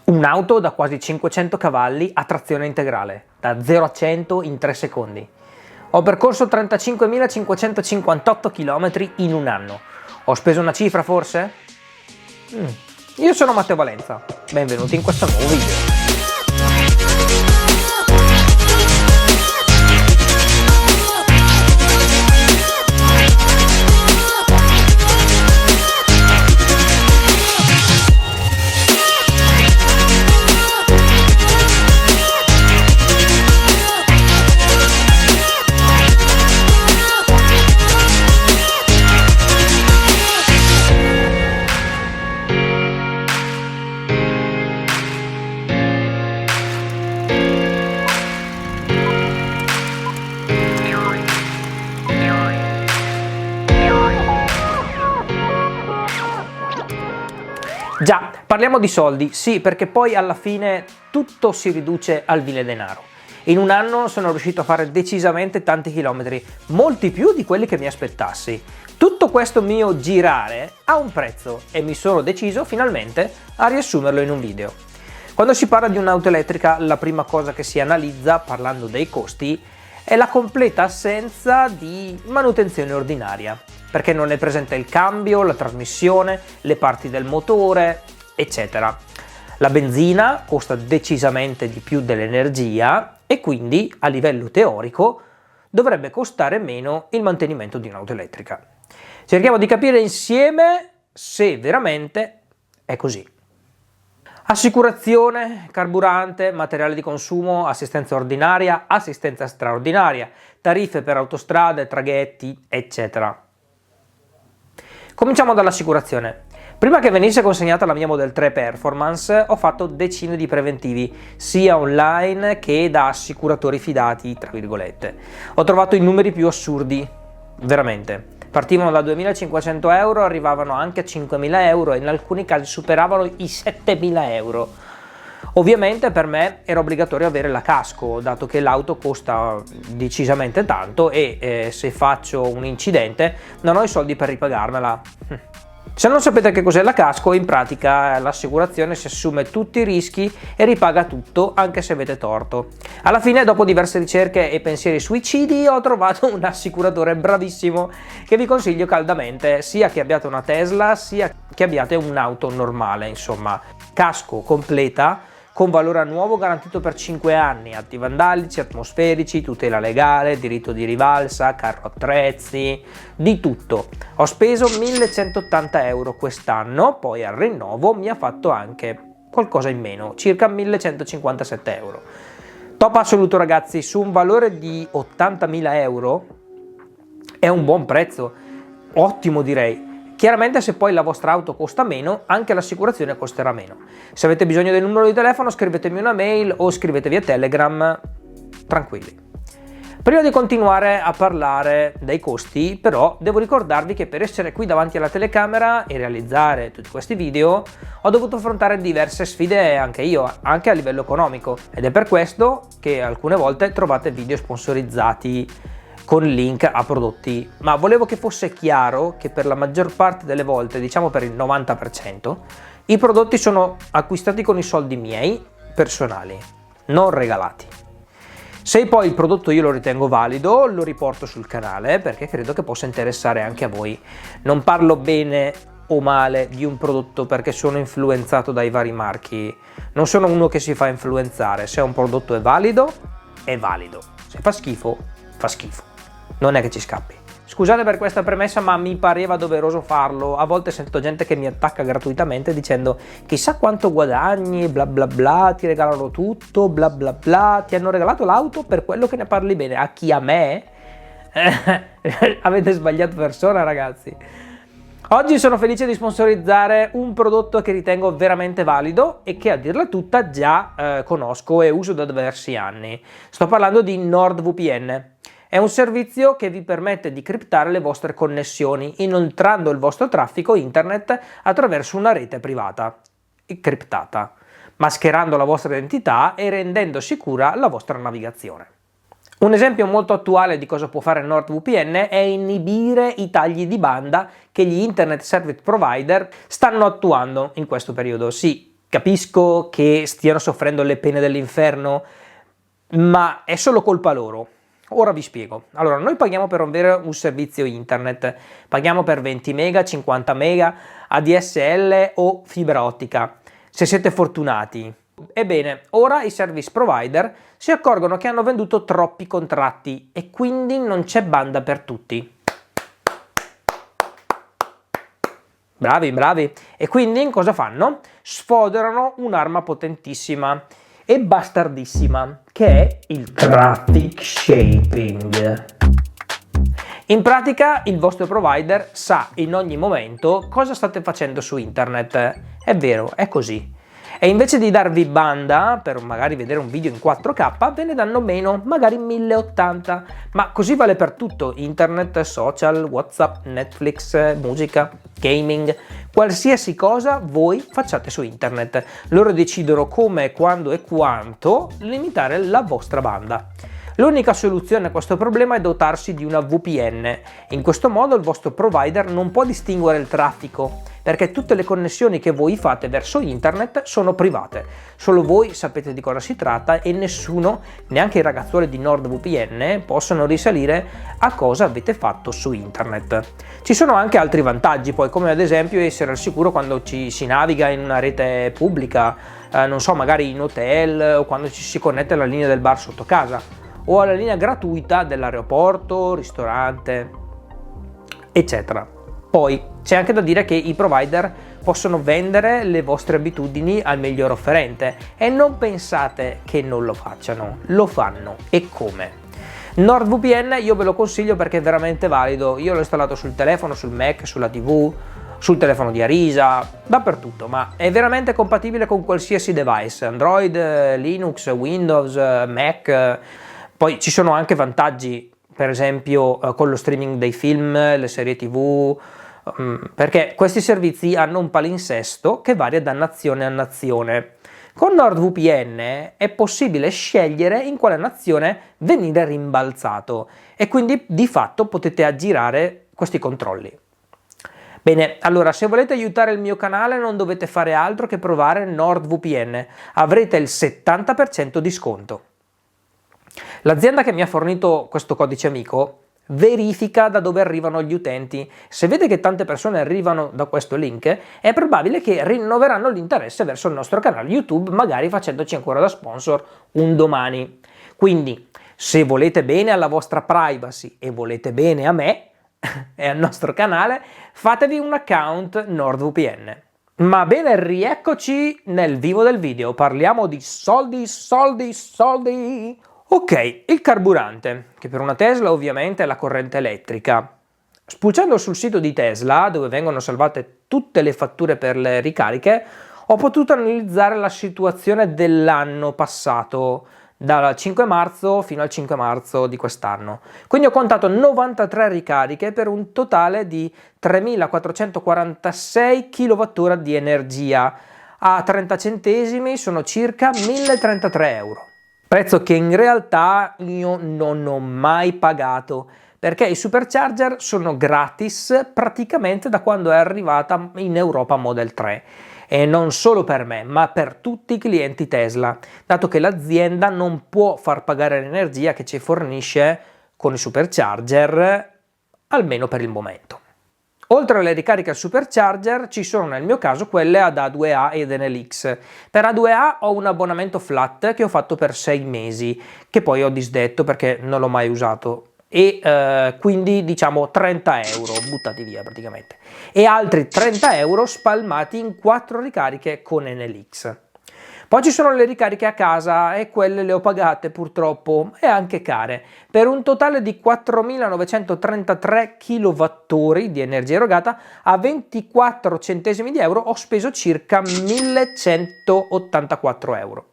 Un'auto da quasi 500 cavalli a trazione integrale, da 0 a 100 in 3 secondi. Ho percorso 35.558 km in un anno. Ho speso una cifra forse? Io sono Matteo Valenza, benvenuti in questo nuovo video. Già, parliamo di soldi, sì, perché poi alla fine tutto si riduce al vile denaro. In un anno sono riuscito a fare decisamente tanti chilometri, molti più di quelli che mi aspettassi. Tutto questo mio girare ha un prezzo e mi sono deciso finalmente a riassumerlo in un video. Quando si parla di un'auto elettrica, la prima cosa che si analizza, parlando dei costi, è la completa assenza di manutenzione ordinaria, perché non è presente il cambio, la trasmissione, le parti del motore, eccetera. La benzina costa decisamente di più dell'energia e quindi a livello teorico dovrebbe costare meno il mantenimento di un'auto elettrica. Cerchiamo di capire insieme se veramente è così. Assicurazione, carburante, materiale di consumo, assistenza ordinaria, assistenza straordinaria, tariffe per autostrade, traghetti, eccetera. Cominciamo dall'assicurazione. Prima che venisse consegnata la mia Model 3 Performance ho fatto decine di preventivi, sia online che da assicuratori fidati, tra virgolette. Ho trovato i numeri più assurdi, veramente. Partivano da 2.500 euro, arrivavano anche a 5.000 euro e in alcuni casi superavano i 7.000 euro. Ovviamente per me era obbligatorio avere la casco, dato che l'auto costa decisamente tanto e se faccio un incidente non ho i soldi per ripagarmela. Se non sapete che cos'è la casco, in pratica l'assicurazione si assume tutti i rischi e ripaga tutto anche se avete torto. Alla fine, dopo diverse ricerche e pensieri suicidi, ho trovato un assicuratore bravissimo che vi consiglio caldamente, sia che abbiate una Tesla sia che abbiate un'auto normale, insomma. Casco completa con valore annuo garantito per 5 anni, antivandalici, atmosferici, tutela legale, diritto di rivalsa, carro attrezzi, di tutto. Ho speso 1.180 euro quest'anno, poi al rinnovo mi ha fatto anche qualcosa in meno, circa 1.157 euro. Top assoluto ragazzi, su un valore di 80.000 euro è un buon prezzo, ottimo direi. Chiaramente se poi la vostra auto costa meno, anche l'assicurazione costerà meno. Se avete bisogno del numero di telefono scrivetemi una mail o scrivetevi a Telegram, tranquilli. Prima di continuare a parlare dei costi, però, devo ricordarvi che per essere qui davanti alla telecamera e realizzare tutti questi video, ho dovuto affrontare diverse sfide anche io, anche a livello economico, ed è per questo che alcune volte trovate video sponsorizzati con link a prodotti, ma volevo che fosse chiaro che per la maggior parte delle volte, diciamo per il 90%, i prodotti sono acquistati con i soldi miei personali, non regalati. Se poi il prodotto io lo ritengo valido, lo riporto sul canale perché credo che possa interessare anche a voi. Non parlo bene o male di un prodotto perché sono influenzato dai vari marchi, non sono uno che si fa influenzare. Se un prodotto è valido, se fa schifo, fa schifo. Non è che ci scappi. Scusate per questa premessa, ma mi pareva doveroso farlo. A volte sento gente che mi attacca gratuitamente dicendo chissà quanto guadagni, bla bla bla, ti regalano tutto, bla bla bla, ti hanno regalato l'auto per quello che ne parli bene. A chi? A me? Avete sbagliato persona ragazzi. Oggi sono felice di sponsorizzare un prodotto che ritengo veramente valido e che a dirla tutta già conosco e uso da diversi anni. Sto parlando di NordVPN. È un servizio che vi permette di criptare le vostre connessioni, inoltrando il vostro traffico internet attraverso una rete privata, criptata, mascherando la vostra identità e rendendo sicura la vostra navigazione. Un esempio molto attuale di cosa può fare NordVPN è inibire i tagli di banda che gli Internet Service Provider stanno attuando in questo periodo. Sì, capisco che stiano soffrendo le pene dell'inferno, ma è solo colpa loro. Ora vi spiego. Allora, noi paghiamo per avere un servizio internet, paghiamo per 20 mega, 50 mega, ADSL o fibra ottica, se siete fortunati. Ebbene, ora i service provider si accorgono che hanno venduto troppi contratti e quindi non c'è banda per tutti. Bravi, bravi. E quindi cosa fanno? Sfoderano un'arma potentissima e bastardissima, che è il traffic shaping. In pratica il vostro provider sa in ogni momento cosa state facendo su internet. È vero, è così. E invece di darvi banda per magari vedere un video in 4K, ve ne danno meno, magari 1080. Ma così vale per tutto: internet, social, WhatsApp, Netflix, musica, gaming, qualsiasi cosa voi facciate su internet. Loro decidono come, quando e quanto limitare la vostra banda. L'unica soluzione a questo problema è dotarsi di una VPN. In questo modo il vostro provider non può distinguere il traffico, perché tutte le connessioni che voi fate verso internet sono private. Solo voi sapete di cosa si tratta e nessuno, neanche i ragazzuoli di NordVPN, possono risalire a cosa avete fatto su internet. Ci sono anche altri vantaggi, poi, come ad esempio essere al sicuro quando si naviga in una rete pubblica, non so, magari in hotel o quando ci si connette alla linea del bar sotto casa, o alla linea gratuita dell'aeroporto, ristorante, eccetera. Poi c'è anche da dire che i provider possono vendere le vostre abitudini al miglior offerente e non pensate che non lo facciano, lo fanno. E come? NordVPN io ve lo consiglio perché è veramente valido. Io l'ho installato sul telefono, sul Mac, sulla TV, sul telefono di Arisa, dappertutto, ma è veramente compatibile con qualsiasi device, Android, Linux, Windows, Mac. Poi ci sono anche vantaggi, per esempio con lo streaming dei film, le serie TV, perché questi servizi hanno un palinsesto che varia da nazione a nazione. Con NordVPN è possibile scegliere in quale nazione venire rimbalzato e quindi di fatto potete aggirare questi controlli. Bene, allora se volete aiutare il mio canale non dovete fare altro che provare NordVPN, avrete il 70% di sconto. L'azienda che mi ha fornito questo codice amico verifica da dove arrivano gli utenti. Se vede che tante persone arrivano da questo link, è probabile che rinnoveranno l'interesse verso il nostro canale YouTube, magari facendoci ancora da sponsor un domani. Quindi, se volete bene alla vostra privacy e volete bene a me e al nostro canale, fatevi un account NordVPN. Ma bene, rieccoci nel vivo del video. Parliamo di soldi, soldi, soldi. Ok, il carburante, che per una Tesla ovviamente è la corrente elettrica. Spulciando sul sito di Tesla, dove vengono salvate tutte le fatture per le ricariche, ho potuto analizzare la situazione dell'anno passato, dal 5 marzo fino al 5 marzo di quest'anno. Quindi ho contato 93 ricariche per un totale di 3.446 kWh di energia. A 30 centesimi sono circa 1.033 euro. Prezzo che in realtà io non ho mai pagato, perché i supercharger sono gratis praticamente da quando è arrivata in Europa Model 3. E non solo per me, ma per tutti i clienti Tesla, dato che l'azienda non può far pagare l'energia che ci fornisce con i supercharger, almeno per il momento. Oltre alle ricariche al supercharger ci sono nel mio caso quelle ad A2A ed NLX. Per A2A ho un abbonamento flat che ho fatto per 6 mesi, che poi ho disdetto perché non l'ho mai usato, e quindi diciamo 30 euro buttati via praticamente, e altri 30 euro spalmati in 4 ricariche con NLX. Poi ci sono le ricariche a casa e quelle le ho pagate purtroppo e anche care. Per un totale di 4.933 kWh di energia erogata a 24 centesimi di euro ho speso circa 1.184 euro.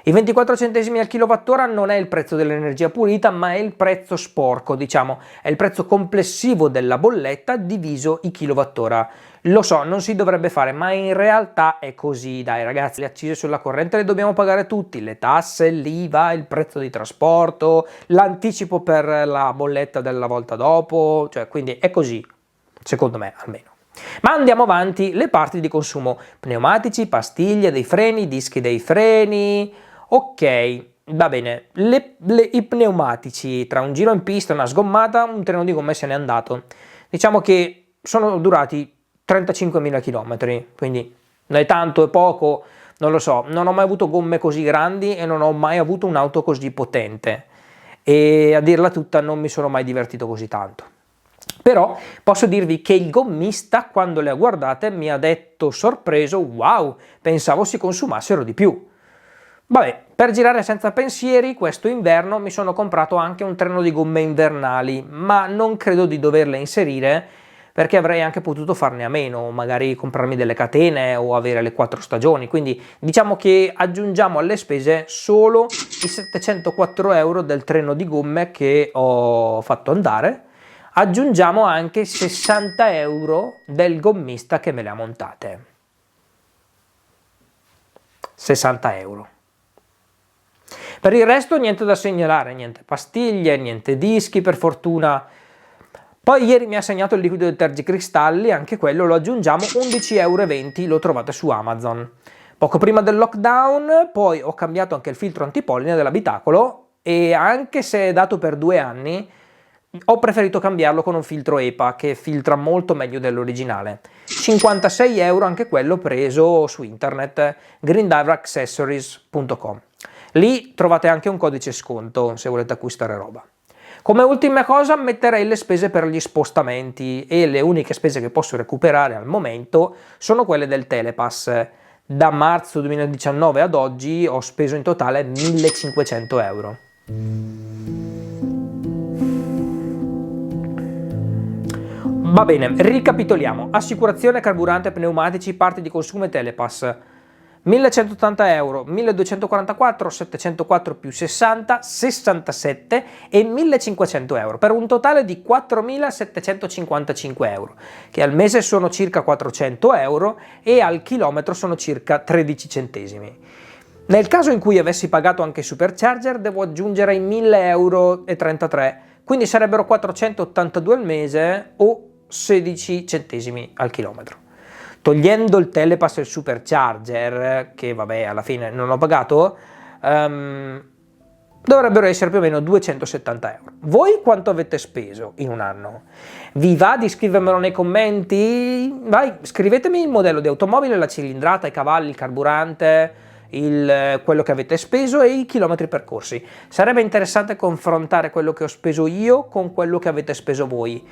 I 24 centesimi al kilowattora non è il prezzo dell'energia pulita, ma è il prezzo sporco, diciamo, è il prezzo complessivo della bolletta diviso i kilowattora. Lo so, non si dovrebbe fare, ma in realtà è così, dai ragazzi, le accise sulla corrente le dobbiamo pagare tutti, le tasse, l'IVA, il prezzo di trasporto, l'anticipo per la bolletta della volta dopo, cioè quindi è così, secondo me almeno. Ma andiamo avanti, le parti di consumo: pneumatici, pastiglie dei freni, dischi dei freni. Ok, va bene, i pneumatici, tra un giro in pista e una sgommata, un treno di gomme se n'è andato. Diciamo che sono durati 35.000 km, quindi non è tanto, è poco, non lo so. Non ho mai avuto gomme così grandi e non ho mai avuto un'auto così potente. E a dirla tutta non mi sono mai divertito così tanto. Però posso dirvi che il gommista, quando le ha guardate, mi ha detto sorpreso: wow, pensavo si consumassero di più. Vabbè, per girare senza pensieri, questo inverno mi sono comprato anche un treno di gomme invernali, ma non credo di doverle inserire perché avrei anche potuto farne a meno, magari comprarmi delle catene o avere le 4 stagioni, quindi diciamo che aggiungiamo alle spese solo i 704 euro del treno di gomme che ho fatto andare, aggiungiamo anche 60 euro del gommista che me le ha montate. 60 euro. Per il resto niente da segnalare, niente pastiglie, niente dischi per fortuna. Poi ieri mi ha segnato il liquido detergicristalli, anche quello lo aggiungiamo, 11,20 euro, lo trovate su Amazon. Poco prima del lockdown poi ho cambiato anche il filtro antipolline dell'abitacolo e anche se è dato per 2 anni ho preferito cambiarlo con un filtro EPA che filtra molto meglio dell'originale. 56 euro anche quello, preso su internet, greendiveraccessories.com. Lì trovate anche un codice sconto se volete acquistare roba. Come ultima cosa metterei le spese per gli spostamenti e le uniche spese che posso recuperare al momento sono quelle del Telepass. Da marzo 2019 ad oggi ho speso in totale 1.500 euro. Va bene, ricapitoliamo: assicurazione, carburante, pneumatici, parti di consumo e Telepass. 1.180 euro, 1.244, 704 più 60, 67 e 1.500 euro, per un totale di 4.755 euro, che al mese sono circa 400 euro e al chilometro sono circa 13 centesimi. Nel caso in cui avessi pagato anche Supercharger devo aggiungere i 1.000 euro e 33, quindi sarebbero 482 al mese o 16 centesimi al chilometro. Togliendo il Telepass e il Supercharger, che vabbè alla fine non ho pagato, dovrebbero essere più o meno 270 euro. Voi quanto avete speso in un anno? Vi va di scrivermelo nei commenti? Vai, scrivetemi il modello di automobile, la cilindrata, i cavalli, il carburante, quello che avete speso e i chilometri percorsi. Sarebbe interessante confrontare quello che ho speso io con quello che avete speso voi.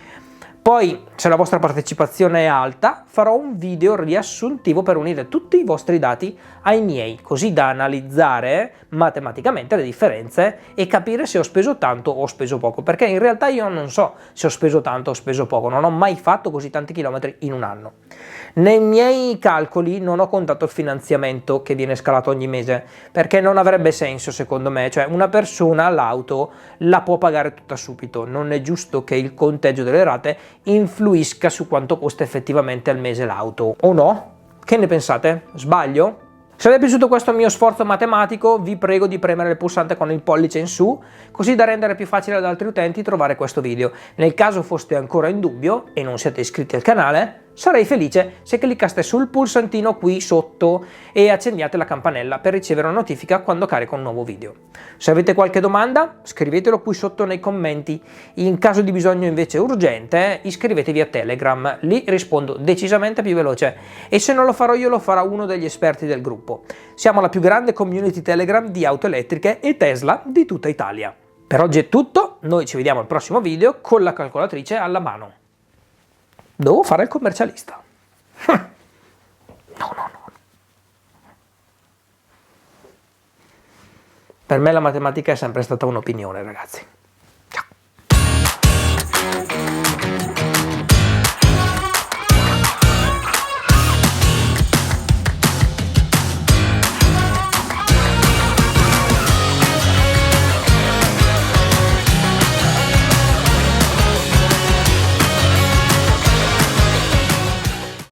Poi, se la vostra partecipazione è alta, farò un video riassuntivo per unire tutti i vostri dati ai miei, così da analizzare matematicamente le differenze e capire se ho speso tanto o ho speso poco, perché in realtà io non so se ho speso tanto o ho speso poco, non ho mai fatto così tanti chilometri in un anno. Nei miei calcoli non ho contato il finanziamento che viene scalato ogni mese, perché non avrebbe senso secondo me, cioè una persona l'auto la può pagare tutta subito, non è giusto che il conteggio delle rate influisca su quanto costa effettivamente al mese l'auto, o no? Che ne pensate? Sbaglio? Se vi è piaciuto questo mio sforzo matematico vi prego di premere il pulsante con il pollice in su, così da rendere più facile ad altri utenti trovare questo video. Nel caso foste ancora in dubbio e non siete iscritti al canale, sarei felice se cliccaste sul pulsantino qui sotto e accendiate la campanella per ricevere una notifica quando carico un nuovo video. Se avete qualche domanda, scrivetelo qui sotto nei commenti. In caso di bisogno invece urgente, iscrivetevi a Telegram, lì rispondo decisamente più veloce e se non lo farò io lo farà uno degli esperti del gruppo. Siamo la più grande community Telegram di auto elettriche e Tesla di tutta Italia. Per oggi è tutto, noi ci vediamo al prossimo video con la calcolatrice alla mano. Devo fare il commercialista. No. Per me la matematica è sempre stata un'opinione, ragazzi.